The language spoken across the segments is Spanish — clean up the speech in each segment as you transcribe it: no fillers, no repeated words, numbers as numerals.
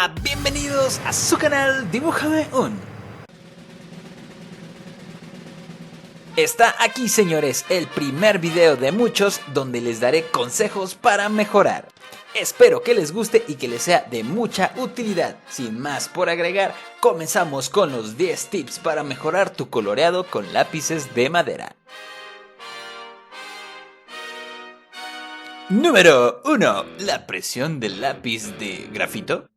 Hola, bienvenidos a su canal Dibújame un. Está aquí, señores, el primer video de muchos donde les daré consejos para mejorar. Espero que les guste y que les sea de mucha utilidad. Sin más por agregar, comenzamos con los 10 tips para mejorar tu coloreado con lápices de madera. Número 1. La presión del lápiz de grafito.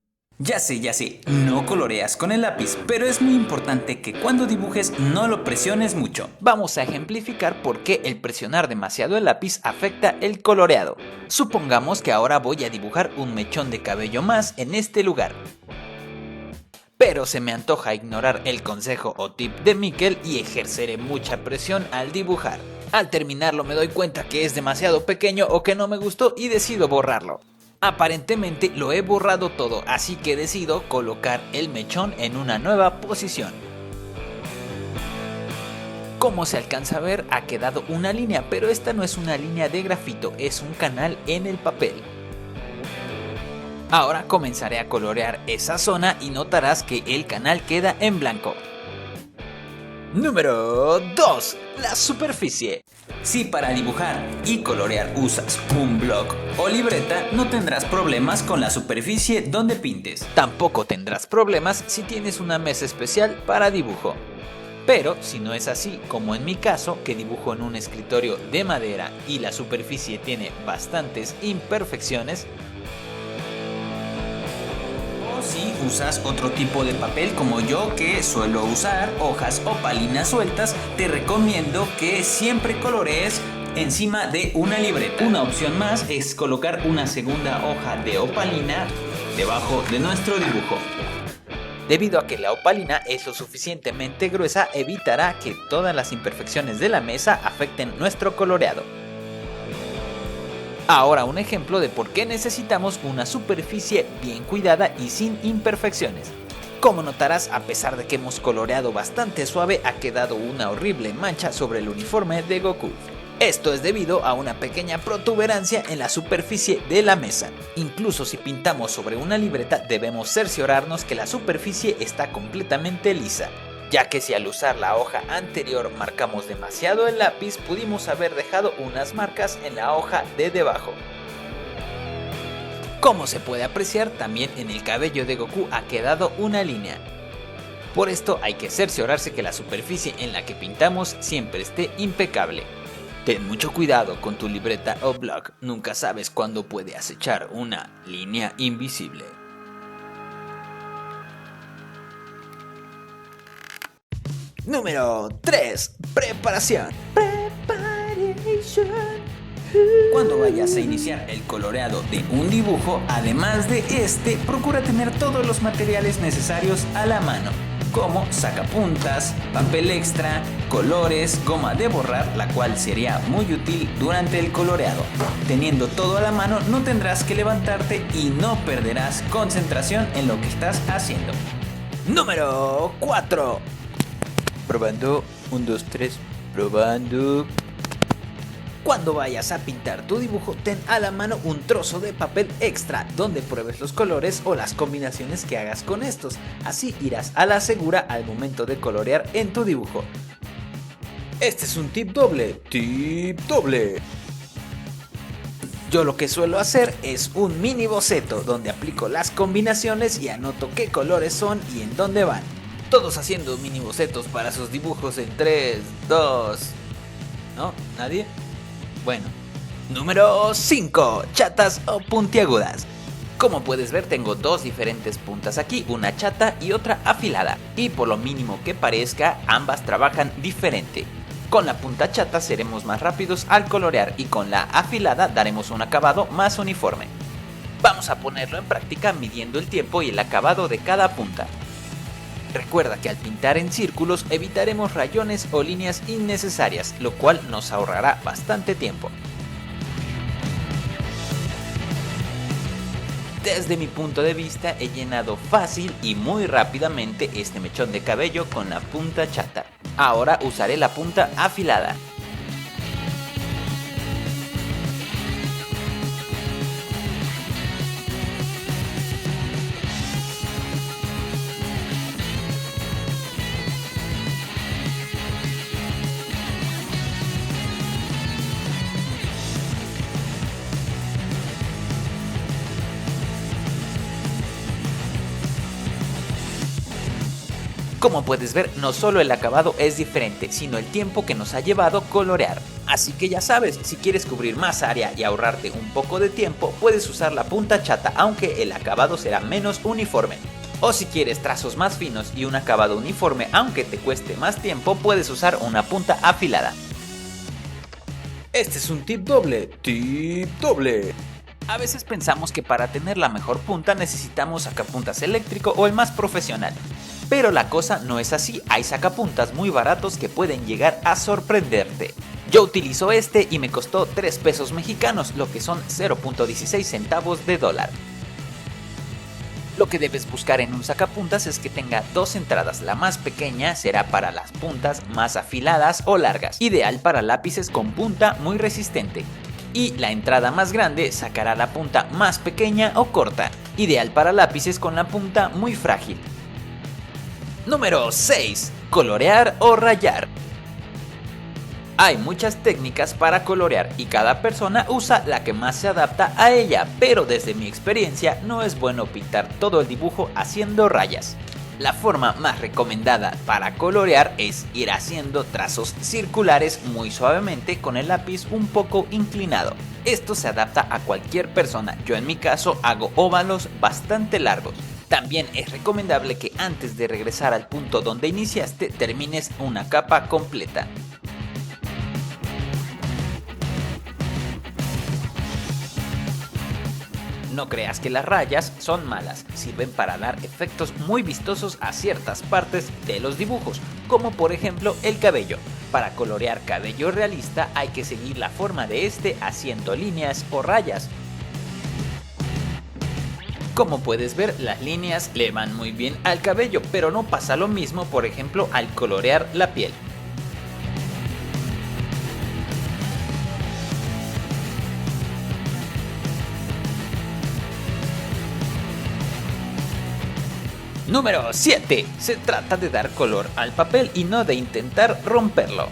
Ya sé, no coloreas con el lápiz, pero es muy importante que cuando dibujes no lo presiones mucho. Vamos a ejemplificar por qué el presionar demasiado el lápiz afecta el coloreado. Supongamos que ahora voy a dibujar un mechón de cabello más en este lugar. Pero se me antoja ignorar el consejo o tip de Miquel y ejerceré mucha presión al dibujar. Al terminarlo me doy cuenta que es demasiado pequeño o que no me gustó y decido borrarlo. Aparentemente lo he borrado todo, así que decido colocar el mechón en una nueva posición. Como se alcanza a ver, ha quedado una línea, pero esta no es una línea de grafito, es un canal en el papel. Ahora comenzaré a colorear esa zona y notarás que el canal queda en blanco. Número 2. La superficie. Si para dibujar y colorear usas un bloc o libreta, no tendrás problemas con la superficie donde pintes. Tampoco tendrás problemas si tienes una mesa especial para dibujo. Pero si no es así, como en mi caso, que dibujo en un escritorio de madera y la superficie tiene bastantes imperfecciones, si usas otro tipo de papel como yo, que suelo usar hojas opalinas sueltas, te recomiendo que siempre colorees encima de una libreta. Una opción más es colocar una segunda hoja de opalina debajo de nuestro dibujo. Debido a que la opalina es lo suficientemente gruesa, evitará que todas las imperfecciones de la mesa afecten nuestro coloreado. Ahora un ejemplo de por qué necesitamos una superficie bien cuidada y sin imperfecciones. Como notarás, a pesar de que hemos coloreado bastante suave, ha quedado una horrible mancha sobre el uniforme de Goku. Esto es debido a una pequeña protuberancia en la superficie de la mesa. Incluso si pintamos sobre una libreta, debemos cerciorarnos que la superficie está completamente lisa, ya que si al usar la hoja anterior marcamos demasiado el lápiz, pudimos haber dejado unas marcas en la hoja de debajo. Como se puede apreciar, también en el cabello de Goku ha quedado una línea. Por esto hay que cerciorarse que la superficie en la que pintamos siempre esté impecable. Ten mucho cuidado con tu libreta o bloc, nunca sabes cuándo puede acechar una línea invisible. Número 3. Preparación. Cuando vayas a iniciar el coloreado de un dibujo, además de este, procura tener todos los materiales necesarios a la mano, como sacapuntas, papel extra, colores, goma de borrar, la cual sería muy útil durante el coloreado. Teniendo todo a la mano, no tendrás que levantarte y no perderás concentración en lo que estás haciendo. Número 4. Probando, 1, 2, 3, probando. Cuando vayas a pintar tu dibujo, ten a la mano un trozo de papel extra donde pruebes los colores o las combinaciones que hagas con estos. Así irás a la segura al momento de colorear en tu dibujo. Este es un tip doble. Tip doble. Yo lo que suelo hacer es un mini boceto donde aplico las combinaciones y anoto qué colores son y en dónde van. Todos haciendo mini bocetos para sus dibujos en 3, 2... ¿No? ¿Nadie? Bueno. Número 5. Chatas o puntiagudas. Como puedes ver, tengo dos diferentes puntas aquí, una chata y otra afilada. Y por lo mínimo que parezca, ambas trabajan diferente. Con la punta chata seremos más rápidos al colorear y con la afilada daremos un acabado más uniforme. Vamos a ponerlo en práctica midiendo el tiempo y el acabado de cada punta. Recuerda que al pintar en círculos evitaremos rayones o líneas innecesarias, lo cual nos ahorrará bastante tiempo. Desde mi punto de vista he llenado fácil y muy rápidamente este mechón de cabello con la punta chata. Ahora usaré la punta afilada. Como puedes ver, no solo el acabado es diferente, sino el tiempo que nos ha llevado colorear. Así que ya sabes, si quieres cubrir más área y ahorrarte un poco de tiempo, puedes usar la punta chata, aunque el acabado será menos uniforme. O si quieres trazos más finos y un acabado uniforme, aunque te cueste más tiempo, puedes usar una punta afilada. Este es un tip doble. ¡Tip doble! A veces pensamos que para tener la mejor punta necesitamos sacapuntas eléctrico o el más profesional. Pero la cosa no es así, hay sacapuntas muy baratos que pueden llegar a sorprenderte. Yo utilizo este y me costó 3 pesos mexicanos, lo que son 0.16 centavos de dólar. Lo que debes buscar en un sacapuntas es que tenga dos entradas, la más pequeña será para las puntas más afiladas o largas, ideal para lápices con punta muy resistente. Y la entrada más grande sacará la punta más pequeña o corta, ideal para lápices con la punta muy frágil. Número 6. Colorear o rayar. Hay muchas técnicas para colorear y cada persona usa la que más se adapta a ella, pero desde mi experiencia no es bueno pintar todo el dibujo haciendo rayas. La forma más recomendada para colorear es ir haciendo trazos circulares muy suavemente con el lápiz un poco inclinado. Esto se adapta a cualquier persona, yo en mi caso hago óvalos bastante largos. También es recomendable que antes de regresar al punto donde iniciaste termines una capa completa. No creas que las rayas son malas, sirven para dar efectos muy vistosos a ciertas partes de los dibujos, como por ejemplo el cabello. Para colorear cabello realista hay que seguir la forma de este haciendo líneas o rayas. Como puedes ver, las líneas le van muy bien al cabello, pero no pasa lo mismo por ejemplo al colorear la piel. Número 7. Se trata de dar color al papel y no de intentar romperlo.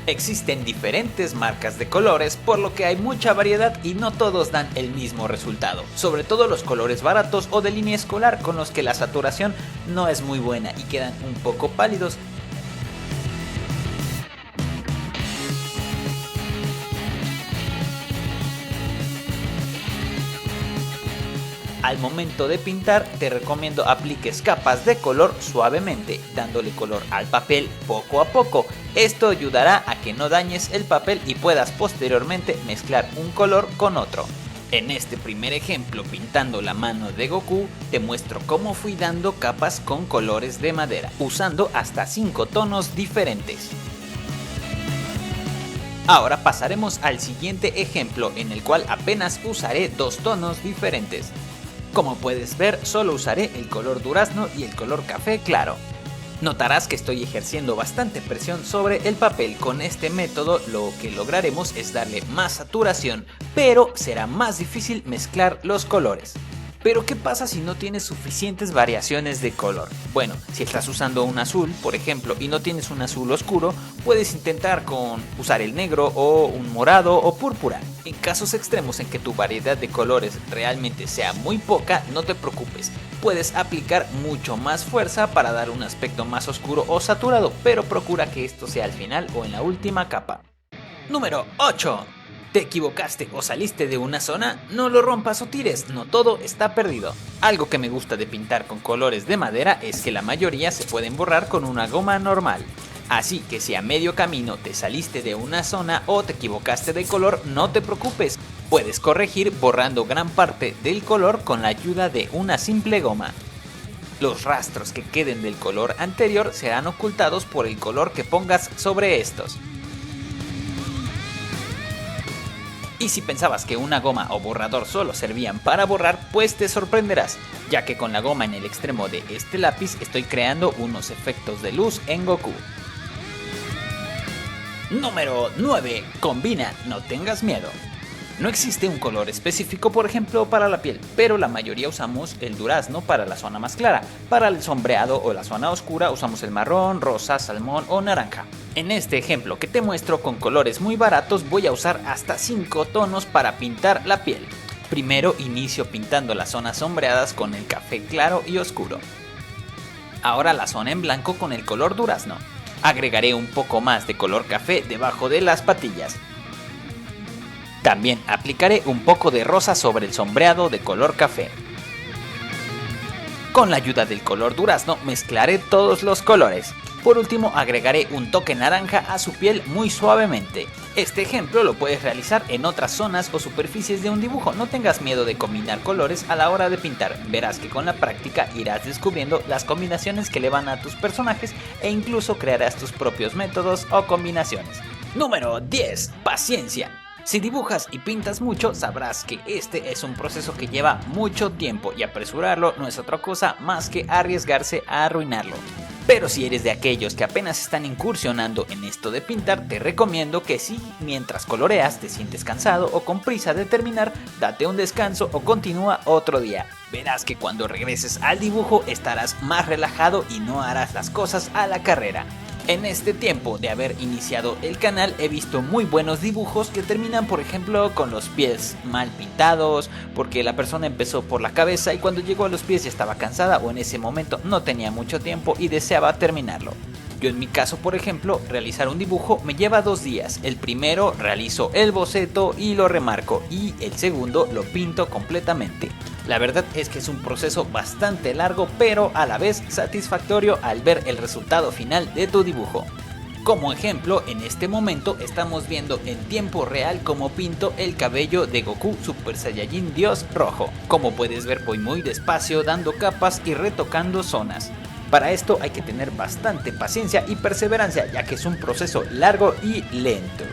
Existen diferentes marcas de colores, por lo que hay mucha variedad y no todos dan el mismo resultado. Sobre todo los colores baratos o de línea escolar con los que la saturación no es muy buena y quedan un poco pálidos. Al momento de pintar te recomiendo apliques capas de color suavemente, dándole color al papel poco a poco. Esto ayudará a que no dañes el papel y puedas posteriormente mezclar un color con otro. En este primer ejemplo pintando la mano de Goku, te muestro cómo fui dando capas con colores de madera, usando hasta 5 tonos diferentes. Ahora pasaremos al siguiente ejemplo en el cual apenas usaré 2 tonos diferentes. Como puedes ver, solo usaré el color durazno y el color café claro. Notarás que estoy ejerciendo bastante presión sobre el papel. Con este método lo que lograremos es darle más saturación, pero será más difícil mezclar los colores. Pero ¿qué pasa si no tienes suficientes variaciones de color? Bueno, si estás usando un azul, por ejemplo, y no tienes un azul oscuro, puedes intentar con usar el negro o un morado o púrpura. En casos extremos en que tu variedad de colores realmente sea muy poca, no te preocupes. Puedes aplicar mucho más fuerza para dar un aspecto más oscuro o saturado, pero procura que esto sea al final o en la última capa. Número 8. ¿Te equivocaste o saliste de una zona? No lo rompas o tires, no todo está perdido. Algo que me gusta de pintar con colores de madera es que la mayoría se pueden borrar con una goma normal. Así que si a medio camino te saliste de una zona o te equivocaste de color, no te preocupes. Puedes corregir borrando gran parte del color con la ayuda de una simple goma. Los rastros que queden del color anterior serán ocultados por el color que pongas sobre estos. Y si pensabas que una goma o borrador solo servían para borrar, pues te sorprenderás, ya que con la goma en el extremo de este lápiz estoy creando unos efectos de luz en Goku. Número 9. Combina, no tengas miedo. No existe un color específico, por ejemplo, para la piel, pero la mayoría usamos el durazno para la zona más clara. Para el sombreado o la zona oscura usamos el marrón, rosa, salmón o naranja. En este ejemplo que te muestro con colores muy baratos voy a usar hasta 5 tonos para pintar la piel. Primero inicio pintando las zonas sombreadas con el café claro y oscuro. Ahora la zona en blanco con el color durazno. Agregaré un poco más de color café debajo de las patillas. También aplicaré un poco de rosa sobre el sombreado de color café. Con la ayuda del color durazno mezclaré todos los colores. Por último agregaré un toque naranja a su piel muy suavemente. Este ejemplo lo puedes realizar en otras zonas o superficies de un dibujo. No tengas miedo de combinar colores a la hora de pintar. Verás que con la práctica irás descubriendo las combinaciones que le van a tus personajes e incluso crearás tus propios métodos o combinaciones. Número 10. Paciencia. Si dibujas y pintas mucho, sabrás que este es un proceso que lleva mucho tiempo y apresurarlo no es otra cosa más que arriesgarse a arruinarlo. Pero si eres de aquellos que apenas están incursionando en esto de pintar, te recomiendo que si mientras coloreas te sientes cansado o con prisa de terminar, date un descanso o continúa otro día. Verás que cuando regreses al dibujo estarás más relajado y no harás las cosas a la carrera. En este tiempo de haber iniciado el canal he visto muy buenos dibujos que terminan por ejemplo con los pies mal pintados porque la persona empezó por la cabeza y cuando llegó a los pies ya estaba cansada o en ese momento no tenía mucho tiempo y deseaba terminarlo. Yo en mi caso por ejemplo realizar un dibujo me lleva 2 días, el primero realizo el boceto y lo remarco y el segundo lo pinto completamente. La verdad es que es un proceso bastante largo pero a la vez satisfactorio al ver el resultado final de tu dibujo. Como ejemplo, en este momento estamos viendo en tiempo real cómo pinto el cabello de Goku Super Saiyajin Dios Rojo. Como puedes ver voy muy despacio dando capas y retocando zonas. Para esto hay que tener bastante paciencia y perseverancia ya que es un proceso largo y lento.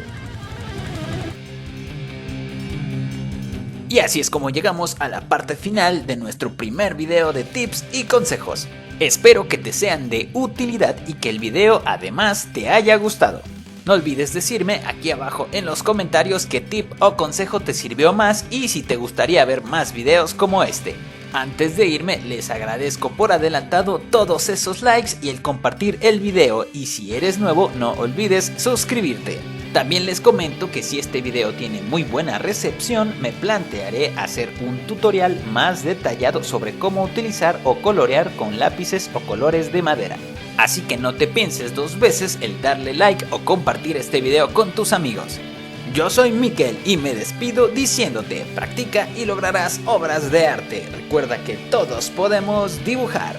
Y así es como llegamos a la parte final de nuestro primer video de tips y consejos. Espero que te sean de utilidad y que el video además te haya gustado. No olvides decirme aquí abajo en los comentarios qué tip o consejo te sirvió más y si te gustaría ver más videos como este. Antes de irme les agradezco por adelantado todos esos likes y el compartir el video y si eres nuevo no olvides suscribirte. También les comento que si este video tiene muy buena recepción, me plantearé hacer un tutorial más detallado sobre cómo utilizar o colorear con lápices o colores de madera. Así que no te pienses 2 veces el darle like o compartir este video con tus amigos. Yo soy Mikel y me despido diciéndote, practica y lograrás obras de arte. Recuerda que todos podemos dibujar.